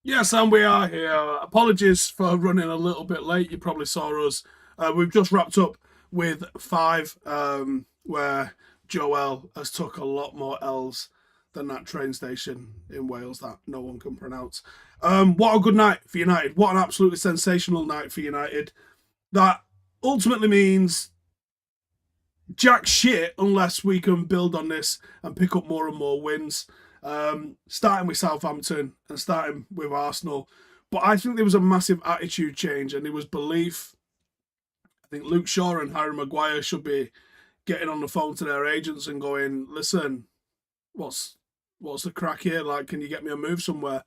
Yes, and we are here. Apologies for running a little bit late. You probably saw us. We've just wrapped up with five, where Joel has took a lot more L's than that train station in Wales that no one can pronounce. What a good night for United. What an absolutely sensational night for United. That ultimately means jack shit unless we can build on this and pick up more and more wins. Starting with Southampton and starting with Arsenal. But I think there was a massive attitude change and there was belief. I think Luke Shaw and Harry Maguire should be getting on the phone to their agents and going, listen, what's the crack here? Like, can you get me a move somewhere?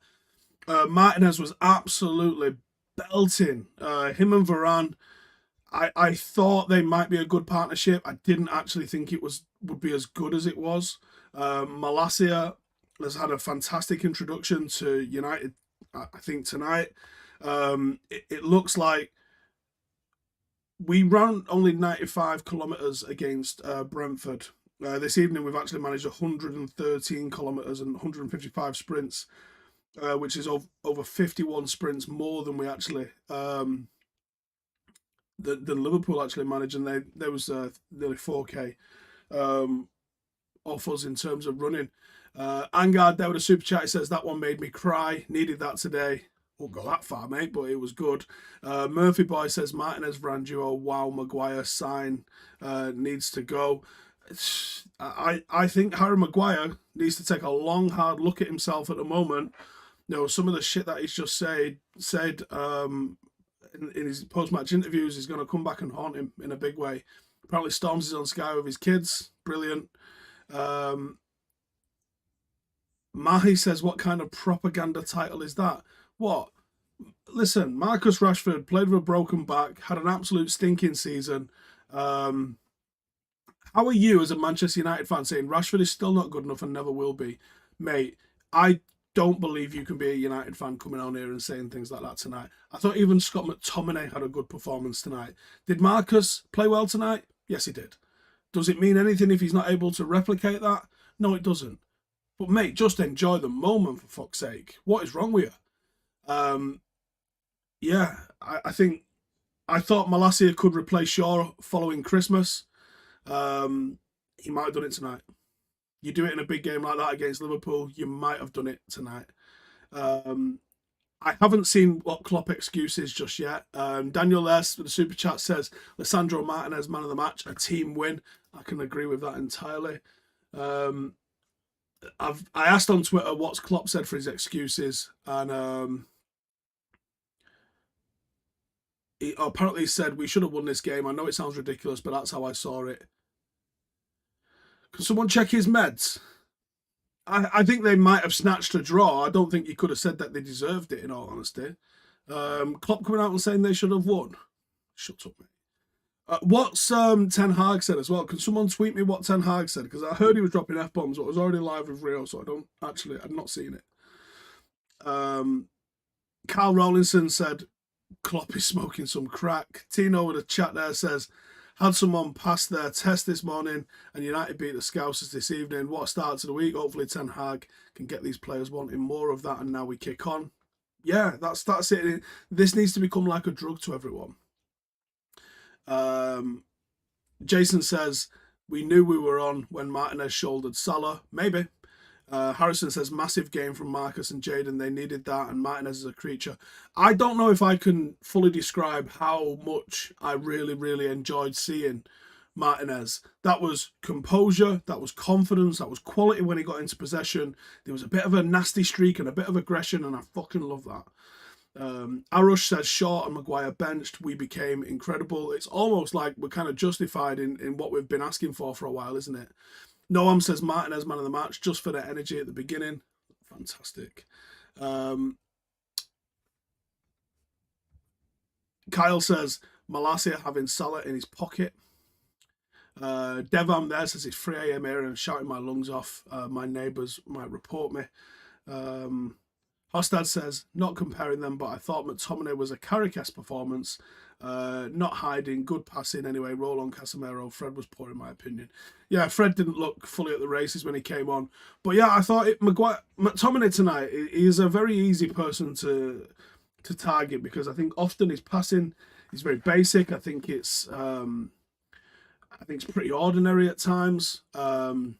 Martinez was absolutely belting. Him and Varane, I thought they might be a good partnership. I didn't actually think it would be as good as it was. Malacia has had a fantastic introduction to United, I think, tonight. It looks like we ran only 95 kilometres against Brentford. This evening, we've actually managed 113 kilometres and 155 sprints, which is over 51 sprints more than we actually than Liverpool actually managed, and there was nearly 4k off us in terms of running. Angard there with a super chat. He says that one made me cry. Needed that today. Won't go that far, mate, but it was good. Murphy Boy says Martinez Varane duo. Wow, Maguire sign needs to go. I think Harry Maguire needs to take a long, hard look at himself at the moment. You know, some of the shit that he's just said in his post-match interviews is going to come back and haunt him in a big way. Apparently, Storms is on Sky with his kids. Brilliant. Mahi says, what kind of propaganda title is that? What? Listen, Marcus Rashford played with a broken back, had an absolute stinking season. How are you as a Manchester United fan saying Rashford is still not good enough and never will be? Mate, I don't believe you can be a United fan coming on here and saying things like that tonight. I thought even Scott McTominay had a good performance tonight. Did Marcus play well tonight? Yes, he did. Does it mean anything if he's not able to replicate that? No, it doesn't. But mate, just enjoy the moment for fuck's sake. What is wrong with you? Yeah, I think I thought Malacia could replace Shaw following Christmas. He might have done it tonight. You do it in a big game like that against Liverpool, you might have done it tonight. I haven't seen what Klopp excuse is just yet. Daniel S. with the super chat says Lisandro Martinez man of the match, a team win. I can agree with that entirely. I asked on Twitter what's Klopp said for his excuses, and he apparently said we should have won this game. I know it sounds ridiculous, but that's how I saw it. Can someone check his meds? I think they might have snatched a draw. I don't think you could have said that they deserved it, in all honesty. Klopp coming out and saying they should have won. Shut up, mate. What's Ten Hag said as well? Can someone tweet me what Ten Hag said? Because I heard he was dropping F-bombs, but I was already live with Rio, so I've not seen it. Carl Rawlinson said Klopp is smoking some crack. Tino with a chat there says, had someone pass their test this morning and United beat the Scousers this evening. What a start to the week. Hopefully Ten Hag can get these players wanting more of that, and now we kick on. Yeah, that's it. This needs to become like a drug to everyone. Jason says, we knew we were on when Martinez shouldered Salah. Maybe. Harrison says, massive game from Marcus and Jadon. They needed that, and Martinez is a creature. I don't know if I can fully describe how much I really, really enjoyed seeing Martinez. That was composure, that was confidence, that was quality when he got into possession. There was a bit of a nasty streak and a bit of aggression, and I fucking love that. Arush says, Shaw and Maguire benched. We became incredible. It's almost like we're kind of justified in what we've been asking for a while, isn't it? Noam says Martinez man of the match just for the energy at the beginning. Fantastic. Kyle says Malacia having Salah in his pocket. Devam there says it's 3 a.m. here and I'm shouting my lungs off. My neighbours might report me. Hostad says, not comparing them, but I thought McTominay was a Carrick-esque performance. Not hiding, good passing anyway. Roll on Casemiro. Fred was poor in my opinion. Yeah, Fred didn't look fully at the races when he came on. But yeah, I thought McTominay tonight is a very easy person to target because I think often his passing is very basic. I think it's pretty ordinary at times. And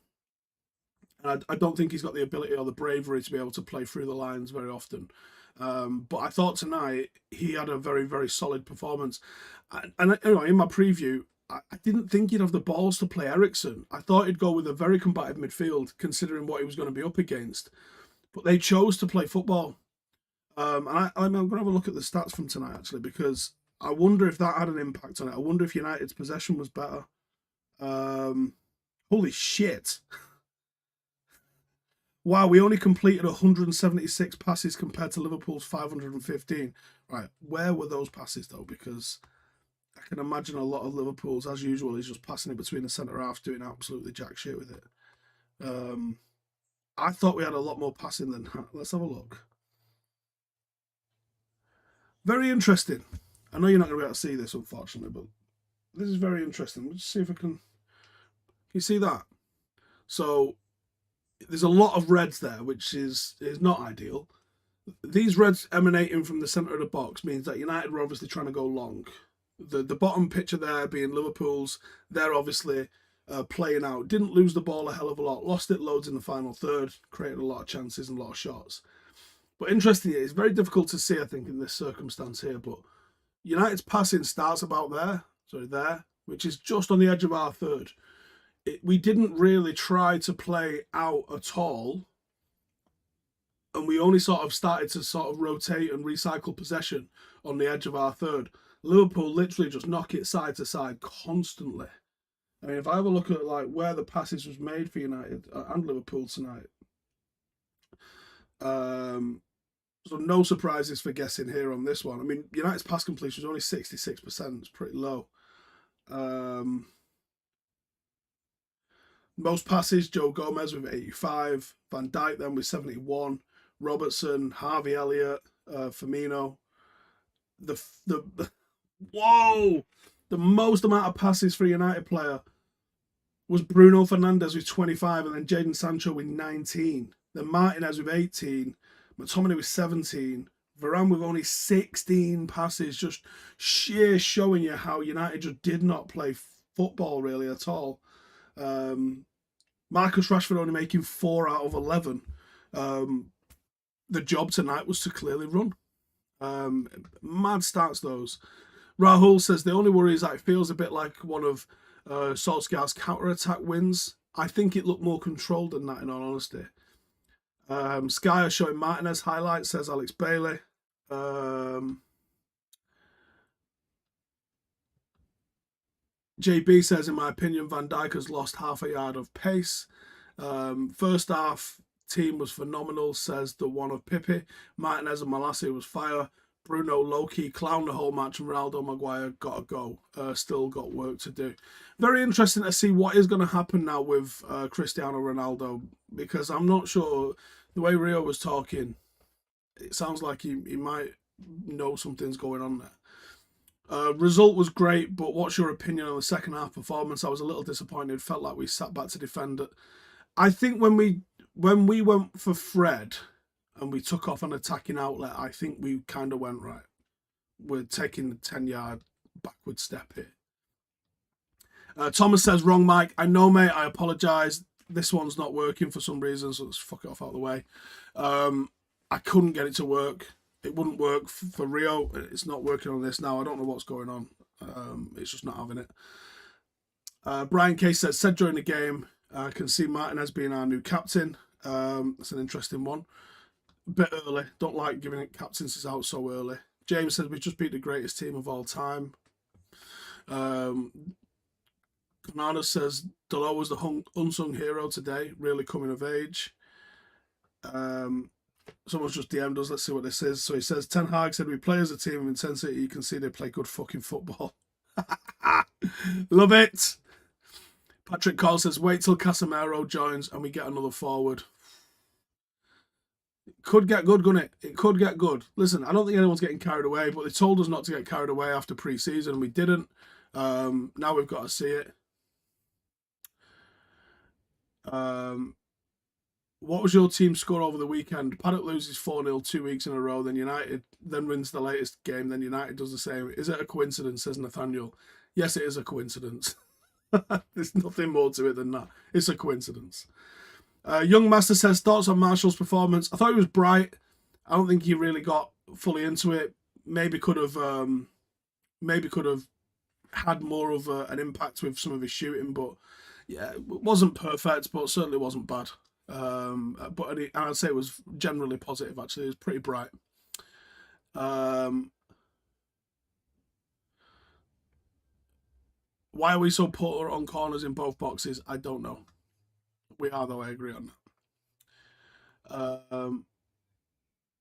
I don't think he's got the ability or the bravery to be able to play through the lines very often. But I thought tonight he had a very, very solid performance. And in my preview, I didn't think he'd have the balls to play Eriksen. I thought he'd go with a very combative midfield, considering what he was going to be up against. But they chose to play football. And I'm going to have a look at the stats from tonight, actually, because I wonder if that had an impact on it. I wonder if United's possession was better. Holy shit. Wow, we only completed 176 passes compared to Liverpool's 515. Right, where were those passes, though? Because I can imagine a lot of Liverpool's, as usual, is just passing it between the centre-halves, doing absolutely jack shit with it. I thought we had a lot more passing than that. Let's have a look. Very interesting. I know you're not going to be able to see this, unfortunately, but this is very interesting. Let's see if I can... Can you see that? So... there's a lot of reds there, which is not ideal. These reds emanating from the centre of the box means that United were obviously trying to go long. The bottom picture there being Liverpool's, they're obviously playing out. Didn't lose the ball a hell of a lot. Lost it loads in the final third. Created a lot of chances and a lot of shots. But interestingly, it's very difficult to see, I think, in this circumstance here. But United's passing starts about there, which is just on the edge of our third. We didn't really try to play out at all, and we only sort of started to sort of rotate and recycle possession on the edge of our third. Liverpool literally just knock it side to side constantly. I mean, if I have a look at like where the passes was made for United and Liverpool tonight, so no surprises for guessing here on this one. I mean, United's pass completion was only 66%. It's pretty low. Most passes, Joe Gomez with 85, Van Dijk then with 71, Robertson, Harvey Elliott, Firmino. Whoa! The most amount of passes for a United player was Bruno Fernandes with 25, and then Jadon Sancho with 19. Then Martinez with 18, McTominay with 17, Varane with only 16 passes. Just sheer showing you how United just did not play football really at all. Marcus Rashford only making 4 out of 11. The job tonight was to clearly run. Mad stats, those. Rahul says the only worry is that it feels a bit like one of Solskjaer's counter-attack wins. I think it looked more controlled than that, in all honesty. Sky are showing Martinez highlights, says Alex Bailey. JB says, in my opinion, Van Dijk has lost half a yard of pace. First half team was phenomenal, says the one of Pipi. Martinez and Malacia was fire. Bruno low-key clowned the whole match, and Ronaldo Maguire got to go. Still got work to do. Very interesting to see what is going to happen now with Cristiano Ronaldo, because I'm not sure. The way Rio was talking, it sounds like he might know something's going on there. Result was great, but what's your opinion on the second half performance? I was a little disappointed. Felt like we sat back to defend it. I think when we went for Fred and we took off an attacking outlet, I think we kind of went right. We're taking the 10-yard backward step here. Thomas says, wrong mic. I know, mate. I apologise. This one's not working for some reason, so let's fuck it off out of the way. I couldn't get it to work. It wouldn't work for Rio. It's not working on this now. I don't know what's going on. It's just not having it. Brian Case said during the game, I can see Martinez being our new captain. That's an interesting one. A bit early. Don't like giving it captaincies out so early. James says we just beat the greatest team of all time. Conrado says Dalot was the unsung hero today, really coming of age. Someone's just DM'd us. Let's see what this is. So he says, Ten Hag said we play as a team of intensity. You can see they play good fucking football. Love it. Patrick Cole says, wait till Casemiro joins and we get another forward. Could get good, couldn't it? It could get good. Listen, I don't think anyone's getting carried away, but they told us not to get carried away after pre-season, and we didn't. Now we've got to see it. What was your team score over the weekend? Paddock loses 4-0 2 weeks in a row, then United then wins the latest game, then United does the same. Is it a coincidence, says Nathaniel? Yes, it is a coincidence. There's nothing more to it than that. It's a coincidence. Young Master says, thoughts on Martial's performance? I thought he was bright. I don't think he really got fully into it. Maybe could have had more of an impact with some of his shooting, but yeah, it wasn't perfect, but certainly wasn't bad. But I'd say it was generally positive. Actually, it was pretty bright. Why are we so poor on corners in both boxes? I don't know. We are, though. I agree on that.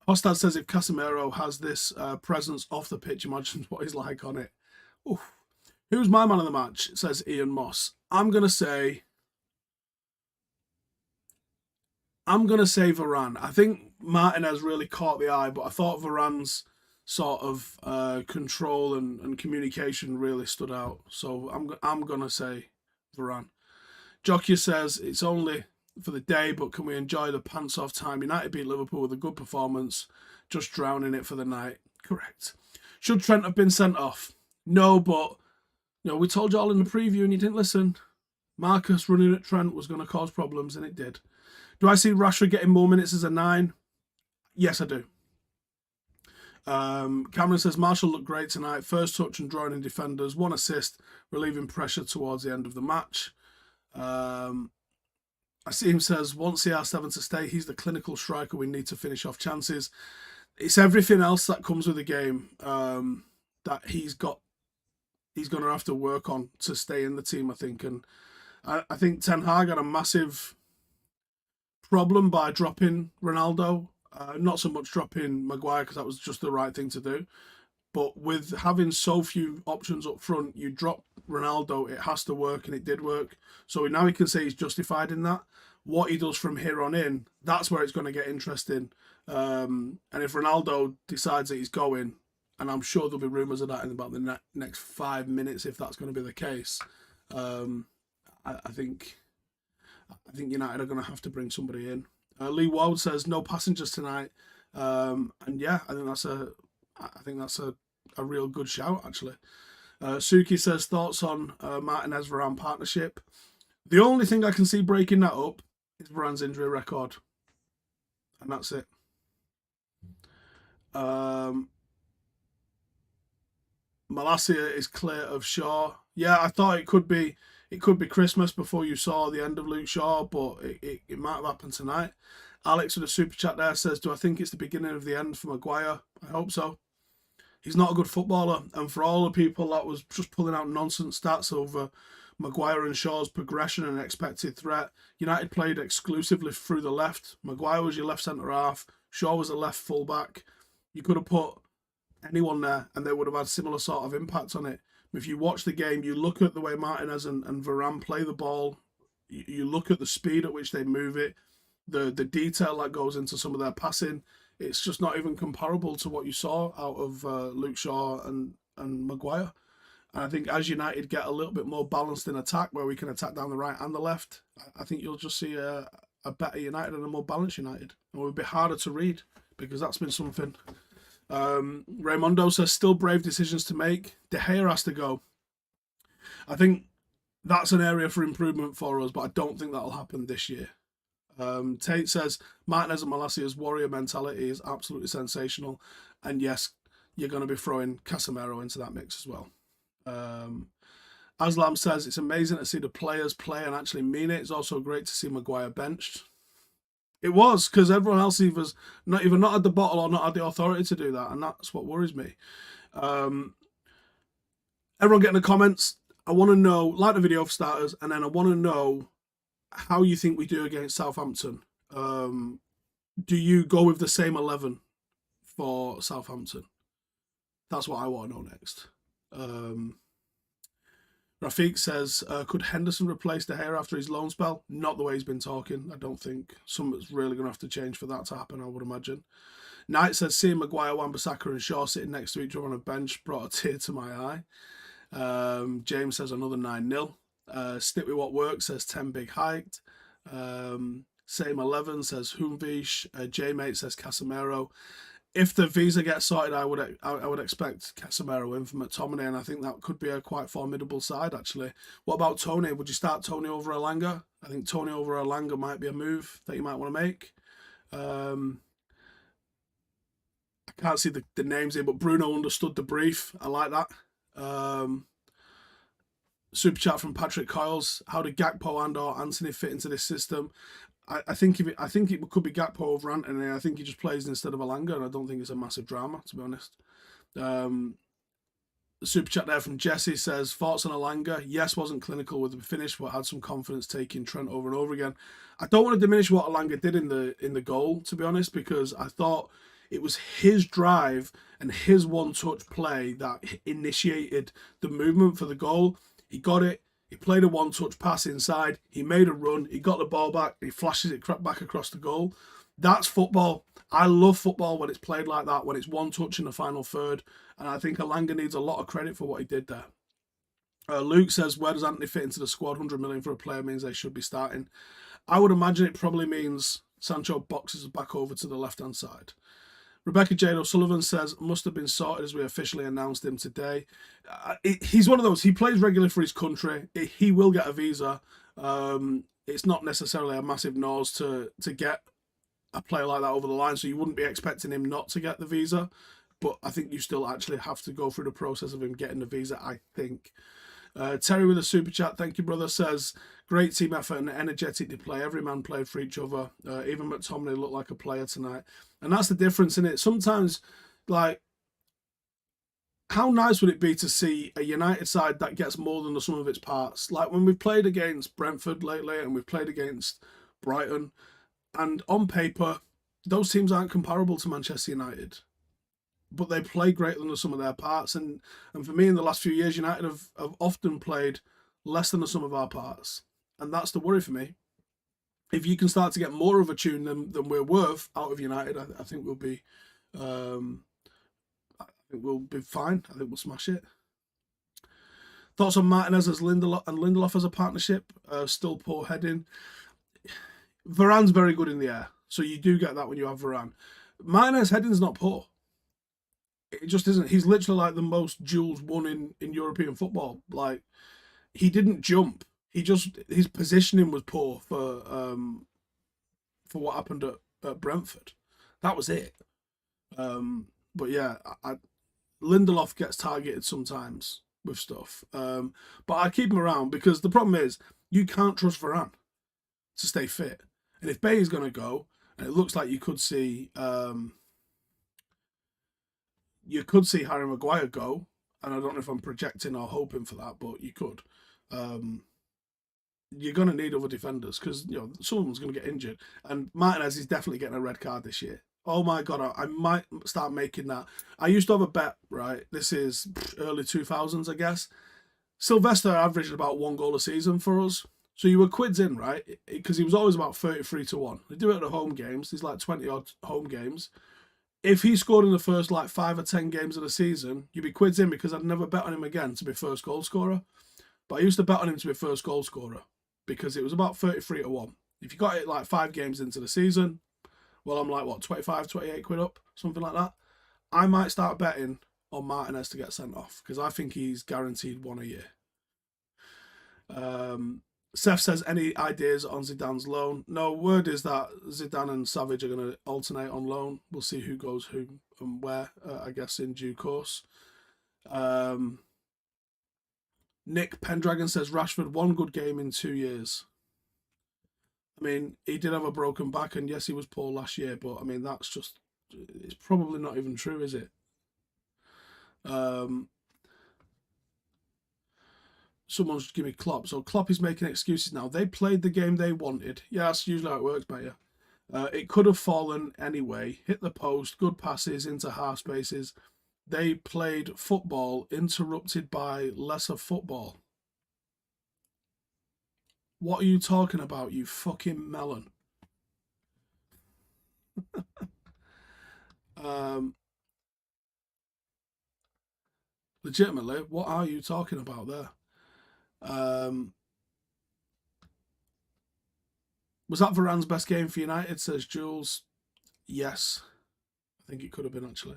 Hostad says if Casemiro has this presence off the pitch, imagine what he's like on it. Oof. Who's my man of the match? Says Ian Moss. I'm gonna say Varane. I think Martinez really caught the eye, but I thought Varane's sort of control and communication really stood out. So I'm gonna say Varane. Jockey says it's only for the day, but can we enjoy the pants off time? United beat Liverpool with a good performance, just drowning it for the night. Correct. Should Trent have been sent off? No, but we told you all in the preview and you didn't listen. Marcus running at Trent was going to cause problems, and it did. Do I see Rashford getting more minutes as a 9? Yes, I do. Cameron says Martial looked great tonight. First touch and drawing in defenders. 1 assist, relieving pressure towards the end of the match. Asim says, want CR7 to stay. He's the clinical striker we need to finish off chances. It's everything else that comes with the game that he's going to have to work on to stay in the team, I think. And I think Ten Hag had a massive problem by dropping Ronaldo. Not so much dropping Maguire because that was just the right thing to do. But with having so few options up front, you drop Ronaldo, it has to work, and it did work. So now he can say he's justified in that. What he does from here on in, that's where it's going to get interesting. And if Ronaldo decides that he's going, and I'm sure there'll be rumours of that in about the next 5 minutes, if that's going to be the case, I think United are going to have to bring somebody in. Lee Wald says no passengers tonight, and yeah, I think that's a real good shout, actually. Suki says thoughts on Martinez Varane partnership. The only thing I can see breaking that up is Varane's injury record, and that's it. Malacia is clear of Shaw. Yeah, I thought it could be Christmas before you saw the end of Luke Shaw, but it might have happened tonight. Alex with a super chat there says, do I think it's the beginning of the end for Maguire? I hope so. He's not a good footballer, and for all the people that was just pulling out nonsense stats over Maguire and Shaw's progression and expected threat, United played exclusively through the left. Maguire was your left centre half. Shaw was a left full back. You could have put anyone there, and they would have had similar sort of impact on it. If you watch the game, you look at the way Martinez and Varane play the ball. You look at the speed at which they move it, the detail that goes into some of their passing. It's just not even comparable to what you saw out of Luke Shaw and Maguire. And I think as United get a little bit more balanced in attack, where we can attack down the right and the left, I think you'll just see a better United and a more balanced United. And it will be harder to read because that's been something. Raymondo says still brave decisions to make. De Gea has to go. I think that's an area for improvement for us, but I don't think that'll happen this year. Tate says Martinez and Malacia's warrior mentality is absolutely sensational, and yes, you're going to be throwing Casemiro into that mix as well. Aslam says it's amazing to see the players play and actually mean it. It's also great to see Maguire benched. It was, because everyone else either not had the bottle or not had the authority to do that, and that's what worries me. Everyone get in the comments. I want to know, like the video for starters, and then I want to know how you think we do against Southampton. Do you go with the same 11 for Southampton? That's what I want to know next. Rafiq says, could Henderson replace De Gea after his loan spell? Not the way he's been talking, I don't think. Something's really going to have to change for that to happen, I would imagine. Knight says, seeing Maguire, Wan-Bissaka and Shaw sitting next to each other on a bench brought a tear to my eye. James says, another 9-0. Stick with what works says, 10 big hiked. Same 11 says, Humvish. J-Mate says, Casemiro. If the visa gets sorted, I would expect Casemiro in for McTominay, and I think that could be a quite formidable side, actually. What about Tony? Would you start Tony over Elanga? I think Tony over Elanga might be a move that you might want to make. I can't see the names here, but Bruno understood the brief. I like that. Super chat from Patrick Coyles. How did Gakpo and or Anthony fit into this system? I think it could be Gakpo over Anthony. I think he just plays instead of Elanga, and I don't think it's a massive drama, to be honest. Super chat there from Jesse says, thoughts on Elanga? Yes, wasn't clinical with the finish, but had some confidence taking Trent over and over again. I don't want to diminish what Elanga did in the goal, to be honest, because I thought it was his drive and his one-touch play that initiated the movement for the goal. He got it. He played a one-touch pass inside. He made a run. He got the ball back. He flashes it back across the goal. That's football. I love football when it's played like that, when it's one touch in the final third. And I think Elanga needs a lot of credit for what he did there. Luke says, where does Anthony fit into the squad? 100 million for a player means they should be starting. I would imagine it probably means Sancho boxes back over to the left-hand side. Rebecca Jade O'Sullivan says, must have been sorted as we officially announced him today. He's one of those, he plays regularly for his country. He will get a visa. It's not necessarily a massive nose to get a player like that over the line, so you wouldn't be expecting him not to get the visa. But I think you still actually have to go through the process of him getting the visa, I think. Terry with a super chat, thank you, brother, says, great team effort and energetic to play. Every man played for each other. Even McTominay looked like a player tonight. And that's the difference in it. Sometimes, like, how nice would it be to see a United side that gets more than the sum of its parts? Like when we've played against Brentford lately and we've played against Brighton, and on paper, those teams aren't comparable to Manchester United. But they play greater than the sum of their parts. And for me, in the last few years, United have often played less than the sum of our parts. And that's the worry for me. If you can start to get more of a tune than we're worth out of United, I think we'll be fine. I think we'll smash it. Thoughts on Martinez as Lindelof as a partnership? Still poor heading. Varane's very good in the air. So you do get that when you have Varane. Martinez heading's not poor. It just isn't. He's literally like the most duels won in European football. Like, he didn't jump. His positioning was poor for what happened at Brentford. That was it. But yeah, Lindelof gets targeted sometimes with stuff. But I keep him around because the problem is you can't trust Varane to stay fit. And if Bay's going to go, and it looks like you could see Harry Maguire go, and I don't know if I'm projecting or hoping for that, but you could. You're going to need other defenders because someone's going to get injured. And Martinez is definitely getting a red card this year. Oh my God, I might start making that. I used to have a bet, right? This is early 2000s, I guess. Sylvester averaged about 1 goal a season for us. So you were quids in, right? Because he was always about 33-1. They do it at the home games. There's like 20-odd home games. If he scored in the first like 5 or 10 games of the season, you'd be quids in because I'd never bet on him again to be first goal scorer. But I used to bet on him to be first goal scorer because it was about 33-1. If you got it like 5 games into the season, well, I'm like, what, 25, 28 quid up? Something like that. I might start betting on Martinez to get sent off because I think he's guaranteed 1 a year. Seth says, any ideas on Zidane's loan? No, word is that Zidane and Savage are going to alternate on loan. We'll see who goes who and where, I guess, in due course. Nick Pendragon says, Rashford, 1 good game in 2 years. I mean, he did have a broken back, and yes, he was poor last year, but I mean, it's probably not even true, is it? Someone's give me Klopp. So Klopp is making excuses now. They played the game they wanted. Yeah, that's usually how it works, mate. It could have fallen anyway. Hit the post, good passes into half spaces. They played football interrupted by lesser football. What are you talking about, you fucking melon? Legitimately, what are you talking about there? Was that Varane's best game for United, says Jules? Yes. I think it could have been, actually.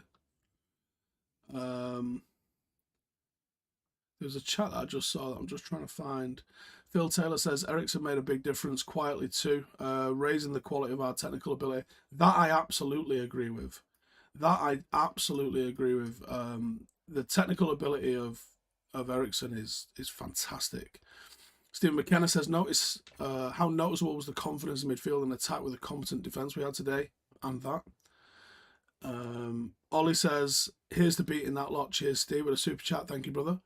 There's a chat that I just saw that I'm just trying to find. Phil Taylor says Eriksen made a big difference quietly too, raising the quality of our technical ability. That I absolutely agree with. The technical ability of Eriksen is fantastic. Stephen McKenna says, notice how noticeable was the confidence in midfield and attack with the competent defence we had today, and that. Ollie says, here's to beating that lot. Cheers, Steve, with a super chat. Thank you, brother.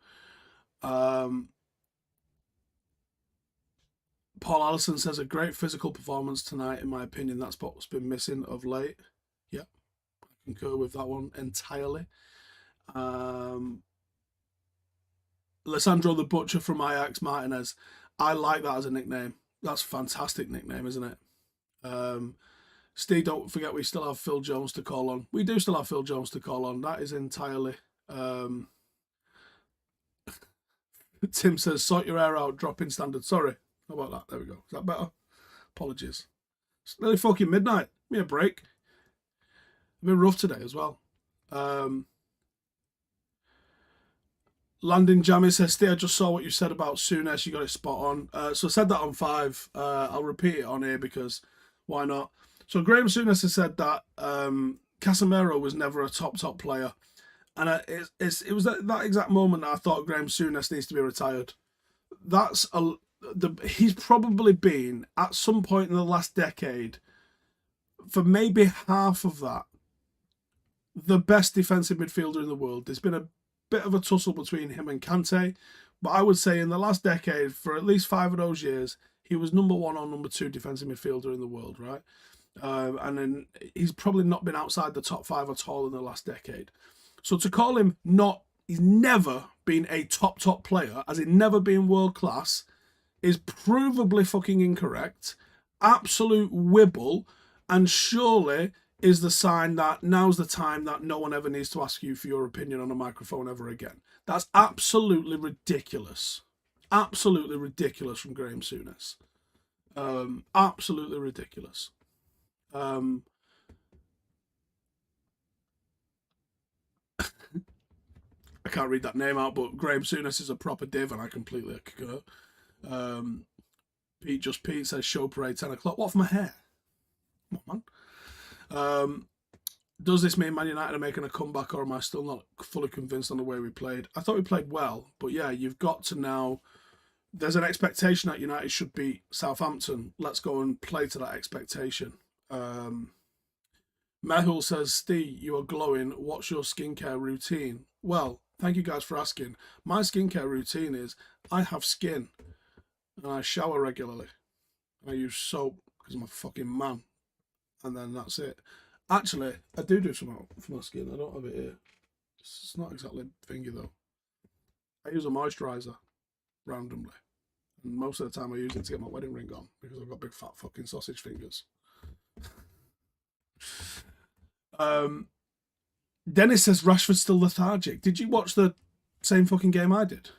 Paul Allison says, a great physical performance tonight, in my opinion. That's what's been missing of late. Yeah, I concur with that one entirely. Alessandro the Butcher from Ajax Martinez. I like that as a nickname. That's a fantastic nickname, isn't it? Steve, don't forget we still have Phil Jones to call on. We do still have Phil Jones to call on. That is entirely... Tim says, sort your hair out, drop in standard. Sorry. How about that? There we go. Is that better? Apologies. It's nearly fucking midnight. Give me a break. I've been rough today as well. Landon Jammy says, Steve, I just saw what you said about Souness. You got it spot on. So I said that on 5. I'll repeat it on here because why not? So Graham Souness has said that Casemiro was never a top player. And it was that exact moment that I thought Graham Souness needs to be retired. He's probably been, at some point in the last decade, for maybe half of that, the best defensive midfielder in the world. There's been a bit of a tussle between him and Kante, but I would say in the last decade, for at least 5 of those years, he was number 1 or number 2 defensive midfielder in the world, right? And then he's probably not been outside the top 5 at all in the last decade. So to call him he's never been a top player, as in never been world class, is provably fucking incorrect, absolute wibble, and surely is the sign that now's the time that no one ever needs to ask you for your opinion on a microphone ever again. That's absolutely ridiculous. Absolutely ridiculous from Graham Souness. Absolutely ridiculous. I can't read that name out, but Graham Souness is a proper div, and I completely concur. Pete says show parade 10 o'clock. What for my hair? Come on, man. Does this mean Man United are making a comeback, or am I still not fully convinced on the way we played? I thought we played well, but yeah, you've got to now... There's an expectation that United should beat Southampton. Let's go and play to that expectation. Mehul says, Steve, you are glowing. What's your skincare routine? Well, thank you guys for asking. My skincare routine is I have skin and I shower regularly. I use soap because I'm a fucking man. And then that's it. Actually, I do something for my skin. I don't have it here. It's not exactly thingy though. I use a moisturiser randomly. And most of the time I use it to get my wedding ring on because I've got big fat fucking sausage fingers. Dennis says Rashford's still lethargic. Did you watch the same fucking game I did?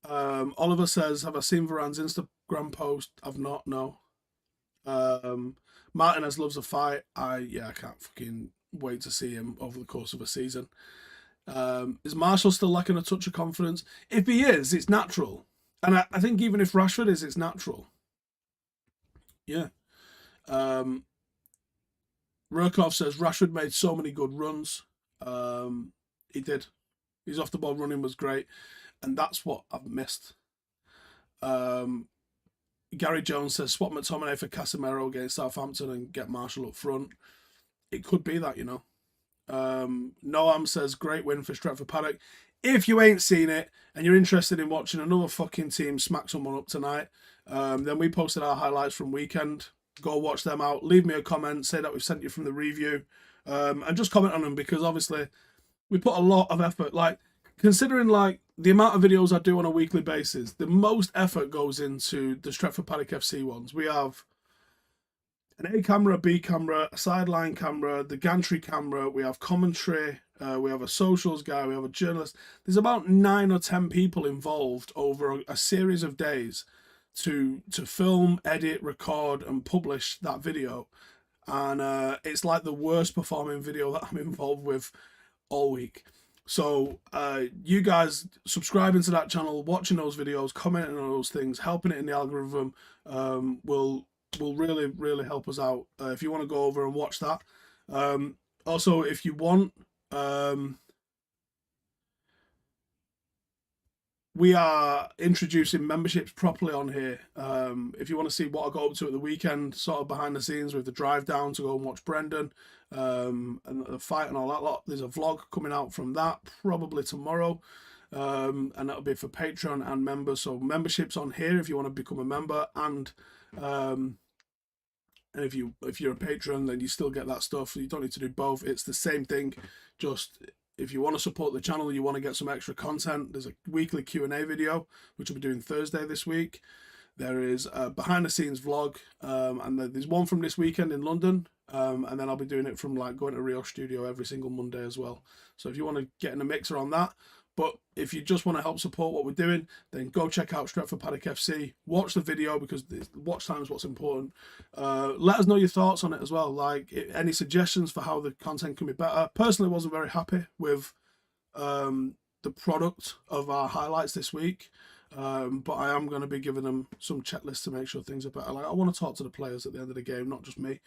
Oliver says, have I seen Varane's Instagram post? I've not, no. Martinez loves a fight. I can't fucking wait to see him over the course of a season. Is Marshall still lacking a touch of confidence? If he is, it's natural. And I think even if Rashford is, it's natural. Yeah. Rurkov says Rashford made so many good runs. He did. His off the ball running was great, and that's what I've missed. Gary Jones says swap McTominay for Casemiro against Southampton and get Marshall up front. It could be that, you know. Noam says great win for Stretford Paddock. If you ain't seen it and you're interested in watching another fucking team smack someone up tonight, then we posted our highlights from weekend. Go watch them out. Leave me a comment. Say that we've sent you from the review. And just comment on them because obviously we put a lot of effort. Like, considering like the amount of videos I do on a weekly basis, the most effort goes into the Stretford Paddock FC ones. We have an A camera, a B camera, a sideline camera, the gantry camera, we have commentary, we have a socials guy, we have a journalist. There's about 9 or 10 people involved over a series of days to film, edit, record, and publish that video. And it's like the worst performing video that I'm involved with all week. So you guys subscribing to that channel, watching those videos, commenting on those things, helping it in the algorithm will really help us out. If you want to go over and watch that. Also, if you want, we are introducing memberships properly on here. If you want to see what I got up to at the weekend, sort of behind the scenes with the drive down to go and watch Brendan and the fight and all that lot, there's a vlog coming out from that probably tomorrow. And that'll be for Patreon and members. So memberships on here if you want to become a member, and if you're a patron, then you still get that stuff. You don't need to do both. It's the same thing. Just if you want to support the channel, you want to get some extra content, there's a weekly Q&A video, which I'll be doing Thursday this week. There is a behind the scenes vlog, and there's one from this weekend in London. And then I'll be doing it from like going to Rio Studio every single Monday as well. So if you want to get in a mixer on that, but if you just want to help support what we're doing, then go check out Stretford Paddock FC. Watch the video because watch time is what's important. Let us know your thoughts on it as well. Like any suggestions for how the content can be better. Personally, wasn't very happy with the product of our highlights this week. But I am going to be giving them some checklists to make sure things are better. Like I want to talk to the players at the end of the game, not just me.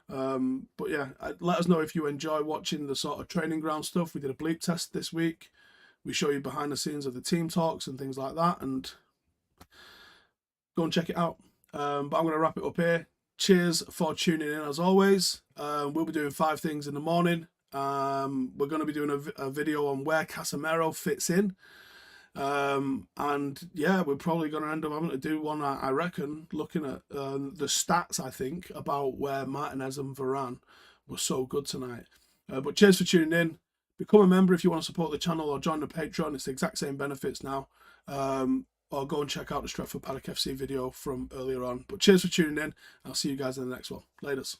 But yeah, let us know if you enjoy watching the sort of training ground stuff. We did a bleep test this week. We show you behind the scenes of the team talks and things like that, and go and check it out. But I'm going to wrap it up here. Cheers for tuning in as always. We'll be doing 5 things in the morning. We're going to be doing a video on where Casemiro fits in. And yeah, we're probably going to end up having to do one, I reckon, looking at the stats, I think, about where Martinez and Varane were so good tonight. But cheers for tuning in. Become a member if you want to support the channel, or join the Patreon. It's the exact same benefits now. Or go and check out the Stretford Paddock FC video from earlier on. But cheers for tuning in. I'll see you guys in the next one. Laters.